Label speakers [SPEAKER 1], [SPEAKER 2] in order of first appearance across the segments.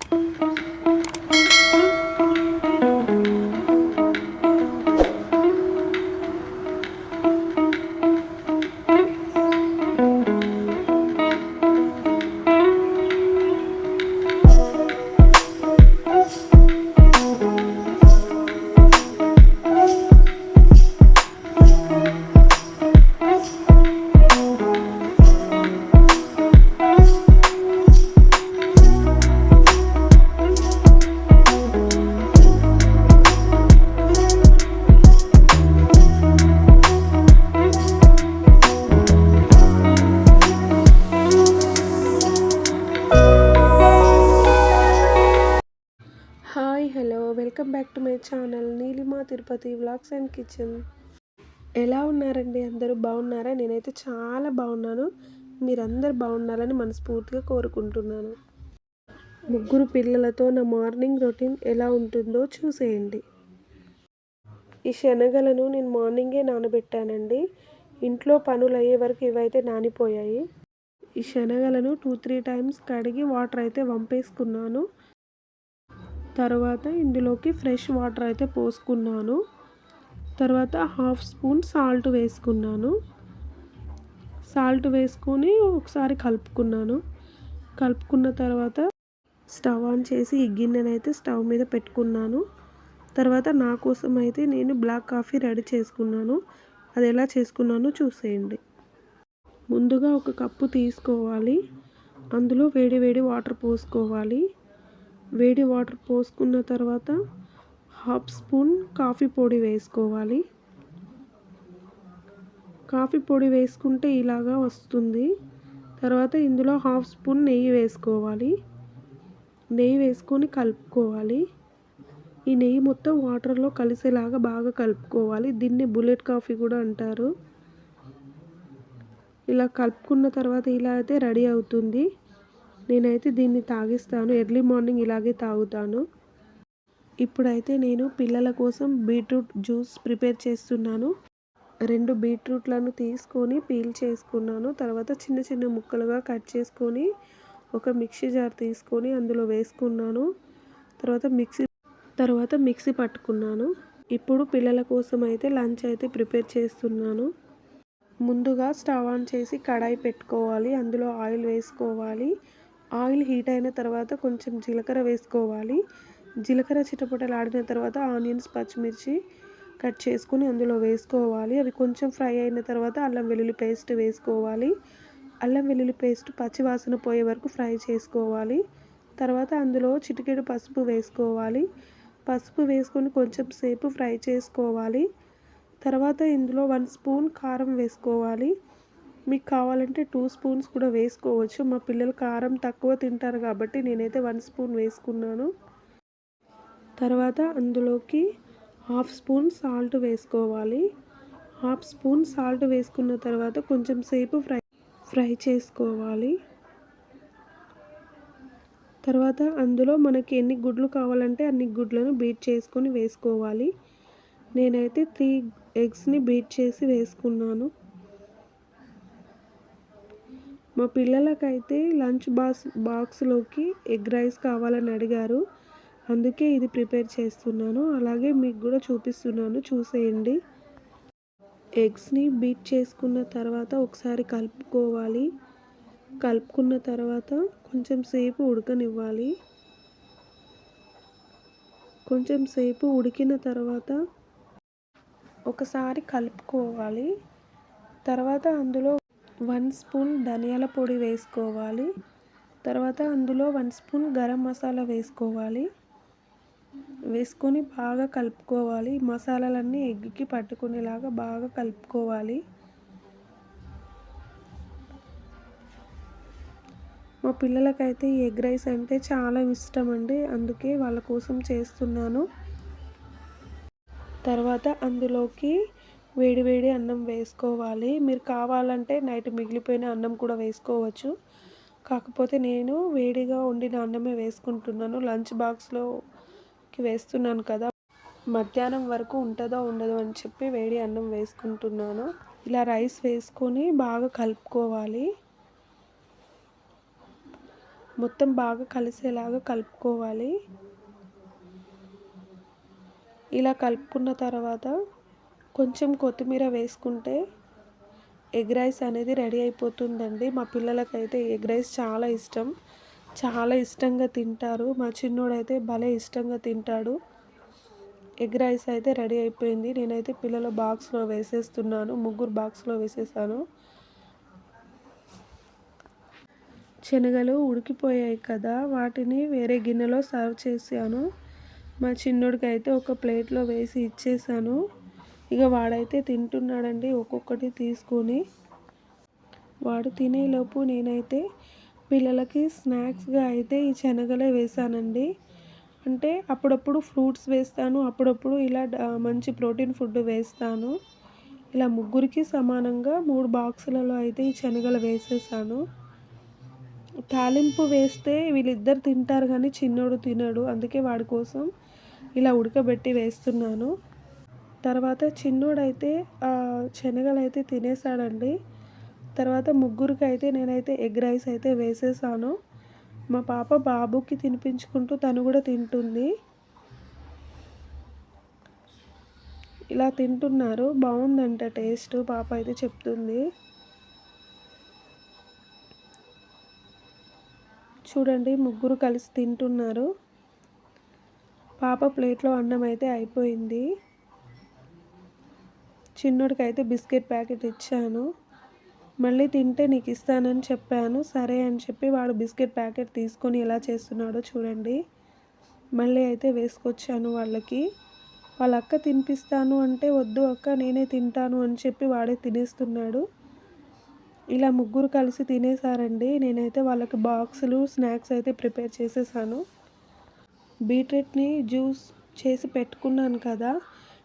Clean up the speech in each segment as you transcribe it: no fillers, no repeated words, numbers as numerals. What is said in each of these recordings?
[SPEAKER 1] Hi hello welcome back to my channel Neelima Tirupati vlogs and kitchen. ఎలా ఉన్నారండి? అందరూ బాగున్నారా? నేనైతే చాలా బాగున్నాను. మీరందరూ బాగుండాలని మనస్ఫూర్తిగా కోరుకుంటున్నాను. ముగ్గురు పిల్లలతో నా మార్నింగ్ రొటీన్ ఎలా ఉంటుందో చూసేయండి. ఈ శనగలను నేను మార్నింగే నానబెట్టానండి. ఇంట్లో పనులు అయ్యే వరకు ఇవైతే నానిపోయాయి. ఈ శనగలను 2-3 టైమ్స్ కడిగి వాటర్ అయితే వంపేసుకున్నాను. తర్వాత ఇందులోకి ఫ్రెష్ వాటర్ అయితే పోసుకున్నాను. తర్వాత 1/2 స్పూన్ సాల్ట్ వేసుకున్నాను. సాల్ట్ వేసుకొని ఒకసారి కలుపుకున్నాను. కలుపుకున్న తర్వాత స్టవ్ ఆన్ చేసి ఈ గిన్నెనైతే స్టవ్ మీద పెట్టుకున్నాను. తర్వాత నా కోసం అయితే నేను బ్లాక్ కాఫీ రెడీ చేసుకున్నాను. అది ఎలా చేసుకున్నానో చూసేయండి. ముందుగా ఒక కప్పు తీసుకోవాలి. అందులో వేడి వేడి వాటర్ పోసుకోవాలి. వేడి వాటర్ పోసుకున్న తర్వాత 1/2 స్పూన్ కాఫీ పొడి వేసుకోవాలి. కాఫీ పొడి వేసుకుంటే ఇలాగా వస్తుంది. తర్వాత ఇందులో 1/2 స్పూన్ నెయ్యి వేసుకోవాలి. నెయ్యి వేసుకొని కలుపుకోవాలి. ఈ నెయ్యి మొత్తం వాటర్లో కలిసేలాగా బాగా కలుపుకోవాలి. దీన్ని బుల్లెట్ కాఫీ కూడా అంటారు. ఇలా కలుపుకున్న తర్వాత ఇలా అయితే రెడీ అవుతుంది. నేనైతే దీన్ని తాగిస్తాను. ఎర్లీ మార్నింగ్ ఇలాగే తాగుతాను. ఇప్పుడైతే నేను పిల్లల కోసం బీట్రూట్ జ్యూస్ ప్రిపేర్ చేస్తున్నాను. 2 బీట్రూట్లను తీసుకొని పీల్ చేసుకున్నాను. తర్వాత చిన్న చిన్న ముక్కలుగా కట్ చేసుకొని ఒక మిక్సీ జార్ తీసుకొని అందులో వేసుకున్నాను. తర్వాత మిక్సీ పట్టుకున్నాను. ఇప్పుడు పిల్లల కోసం అయితే లంచ్ అయితే ప్రిపేర్ చేస్తున్నాను. ముందుగా స్టవ్ ఆన్ చేసి కడాయి పెట్టుకోవాలి. అందులో ఆయిల్ వేసుకోవాలి. ఆయిల్ హీట్ అయిన తర్వాత కొంచెం జీలకర్ర వేసుకోవాలి. జీలకర్ర చిటపటలాడిన తర్వాత ఆనియన్స్, పచ్చిమిర్చి కట్ చేసుకొని అందులో వేసుకోవాలి. అవి కొంచెం ఫ్రై అయిన తర్వాత అల్లం వెల్లుల్లి పేస్ట్ వేసుకోవాలి. అల్లం వెల్లుల్లి పేస్ట్ పచ్చివాసన పోయే వరకు ఫ్రై చేసుకోవాలి. తర్వాత అందులో చిటికెడు పసుపు వేసుకోవాలి. పసుపు వేసుకొని కొంచెం సేపు ఫ్రై చేసుకోవాలి. తర్వాత ఇందులో 1 స్పూన్ కారం వేసుకోవాలి. మీకు కావాలంటే 2 స్పూన్స్ కూడా వేసుకోవచ్చు. మా పిల్లలు కారం తక్కువ తింటారు కాబట్టి నేనైతే 1 స్పూన్ వేసుకున్నాను. తర్వాత అందులోకి 1/2 స్పూన్ సాల్ట్ వేసుకోవాలి. 1/2 స్పూన్ సాల్ట్ వేసుకున్న తర్వాత కొంచెం సేపు ఫ్రై చేసుకోవాలి. తర్వాత అందులో మనకి ఎన్ని గుడ్లు కావాలంటే అన్ని గుడ్లను బీట్ చేసుకొని వేసుకోవాలి. నేనైతే 3 ఎగ్స్ని బీట్ చేసి వేసుకున్నాను. మా పిల్లలకైతే లంచ్ బాక్స్లోకి ఎగ్ రైస్ కావాలని అడిగారు. అందుకే ఇది ప్రిపేర్ చేస్తున్నాను. అలాగే మీకు కూడా చూపిస్తున్నాను, చూసేయండి. ఎగ్స్ని బీట్ చేసుకున్న తర్వాత ఒకసారి కలుపుకోవాలి. కలుపుకున్న తర్వాత కొంచెం సేపు ఉడకనివ్వాలి. కొంచెం సేపు ఉడికిన తర్వాత ఒకసారి కలుపుకోవాలి. తర్వాత అందులో 1 స్పూన్ ధనియాల పొడి వేసుకోవాలి. తర్వాత అందులో 1 స్పూన్ గరం మసాలా వేసుకోవాలి. వేసుకొని బాగా కలుపుకోవాలి. మసాలాలన్నీ ఎగ్కి పట్టుకునేలాగా బాగా కలుపుకోవాలి. మా పిల్లలకైతే ఈ ఎగ్ రైస్ అంటే చాలా ఇష్టం అండి. అందుకే వాళ్ళ కోసం చేస్తున్నాను. తర్వాత అందులోకి వేడి వేడి అన్నం వేసుకోవాలి. మీరు కావాలంటే నైట్ మిగిలిపోయిన అన్నం కూడా వేసుకోవచ్చు. కాకపోతే నేను వేడిగా వండిన అన్నమే వేసుకుంటున్నాను. లంచ్ బాక్స్లోకి వేస్తున్నాను కదా, మధ్యాహ్నం వరకు ఉంటుందో ఉండదో అని చెప్పి వేడి అన్నం వేసుకుంటున్నాను. ఇలా రైస్ వేసుకొని బాగా కలుపుకోవాలి. మొత్తం బాగా కలిసేలాగా కలుపుకోవాలి. ఇలా కలుపుకున్న తర్వాత కొంచెం కొత్తిమీర వేసుకుంటే ఎగ్ రైస్ అనేది రెడీ అయిపోతుందండి. మా పిల్లలకైతే ఎగ్ రైస్ చాలా ఇష్టం. చాలా ఇష్టంగా తింటారు. మా చిన్నోడైతే భలే ఇష్టంగా తింటాడు. ఎగ్ రైస్ అయితే రెడీ అయిపోయింది. నేనైతే పిల్లల బాక్స్లో వేసేస్తున్నాను. 3 బాక్స్లో వేసేసాను. శనగలు ఉడికిపోయాయి కదా, వాటిని వేరే గిన్నెలో సర్వ్ చేశాను. మా చిన్నోడికైతే ఒక ప్లేట్లో వేసి ఇచ్చేసాను. ఇక వాడైతే తింటున్నాడండి ఒక్కొక్కటి తీసుకొని. వాడు తినేలోపు నేనైతే పిల్లలకి స్నాక్స్గా అయితే ఈ శనగలే వేసానండి. అంటే అప్పుడప్పుడు ఫ్రూట్స్ వేస్తాను, అప్పుడప్పుడు ఇలా మంచి ప్రోటీన్ ఫుడ్ వేస్తాను. ఇలా ముగ్గురికి సమానంగా 3 బాక్సులలో అయితే ఈ శనగలు వేసేసాను. తాలింపు వేస్తే వీళ్ళిద్దరు తింటారు కానీ చిన్నోడు తినడు. అందుకే వాడి కోసం ఇలా ఉడకబెట్టి వేస్తున్నాను. తర్వాత చిన్నోడైతే శనగలైతే తినేసాడండి. తర్వాత ముగ్గురికైతే నేనైతే ఎగ్ రైస్ అయితే వేసేసాను. మా పాప బాబుకి తినిపించుకుంటూ తను కూడా తింటుంది. ఇలా తింటున్నారు. బాగుందంట టేస్ట్, పాప అయితే చెప్తుంది. చూడండి ముగ్గురు కలిసి తింటున్నారు. పాప ప్లేట్లో అన్నం అయితే అయిపోయింది. చిన్నోడికైతే బిస్కెట్ ప్యాకెట్ ఇచ్చాను. మళ్ళీ తింటే నీకు ఇస్తానని చెప్పాను. సరే అని చెప్పి వాడు బిస్కెట్ ప్యాకెట్ తీసుకొని ఎలా చేస్తున్నాడో చూడండి. మళ్ళీ అయితే వేసుకొచ్చాను వాళ్ళకి. వాళ్ళ అక్క తినిపిస్తాను అంటే వద్దు అక్క నేనే తింటాను అని చెప్పి వాడే తినేస్తున్నాడు. ఇలా ముగ్గురు కలిసి తినేసారండి. నేనైతే వాళ్ళకి బాక్సులు స్నాక్స్ అయితే ప్రిపేర్ చేసేసాను. బీట్రూట్ని జ్యూస్ చేసి పెట్టుకున్నాను కదా,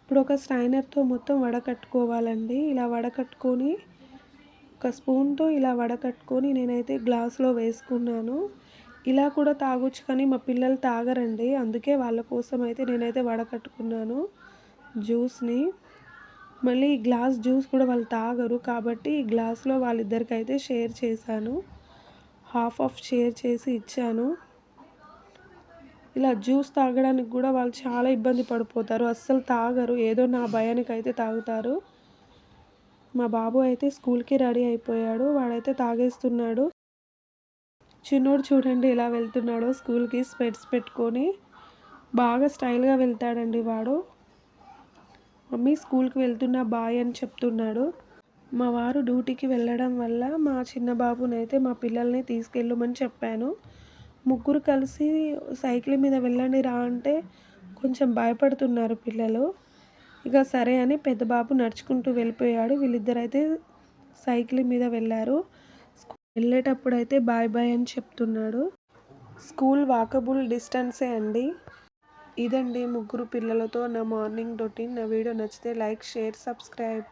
[SPEAKER 1] ఇప్పుడు ఒక స్ట్రైనర్తో మొత్తం వడకట్టుకోవాలండి. ఇలా వడకట్టుకొని ఒక స్పూన్తో ఇలా వడకట్టుకొని నేనైతే గ్లాస్లో వేసుకున్నాను. ఇలా కూడా తాగొచ్చు కానీ మా పిల్లలు తాగరండి. అందుకే వాళ్ళ కోసం అయితే నేనైతే వడకట్టుకున్నాను జ్యూస్ని. మళ్ళీ ఈ గ్లాస్ జ్యూస్ కూడా వాళ్ళు తాగరు కాబట్టి ఈ గ్లాస్లో వాళ్ళిద్దరికైతే షేర్ చేశాను. హాఫ్ షేర్ చేసి ఇచ్చాను. ఇలా జ్యూస్ తాగడానికి కూడా వాళ్ళు చాలా ఇబ్బంది పడిపోతారు. అస్సలు తాగరు. ఏదో నా భయానికైతే తాగుతారు. మా బాబు అయితే స్కూల్కి రెడీ అయిపోయాడు. వాడైతే తాగేస్తున్నాడు. చిన్నోడు చూడండి ఎలా వెళ్తున్నాడో స్కూల్కి స్పెట్స్ పెట్టుకొని. బాగా స్టైల్గా వెళ్తాడండి వాడు. మమ్మీ స్కూల్కి వెళ్తున్నా బాయ్ అని చెప్తున్నాడు. మా వారు డ్యూటీకి వెళ్ళడం వల్ల మా చిన్న బాబునైతే మా పిల్లల్ని తీసుకెళ్ళమని చెప్పాను. ముగ్గురు కలిసి సైకిల్ మీద వెళ్ళండి రా అంటే కొంచెం భయపడుతున్నారు పిల్లలు. ఇక సరే అని పెద్ద బాబు నడుచుకుంటూ వెళ్ళిపోయాడు. వీళ్ళిద్దరైతే సైకిల్ మీద వెళ్ళారు. వెళ్ళేటప్పుడు అయితే బాయ్ బాయ్ అని చెప్తున్నాడు. స్కూల్ వాకబుల్ డిస్టెన్సే అండి. ఇదండి ముగ్గురు పిల్లలతో నా మార్నింగ్ రొటీన్. నా వీడియో నచ్చితే లైక్, షేర్, సబ్స్క్రైబ్.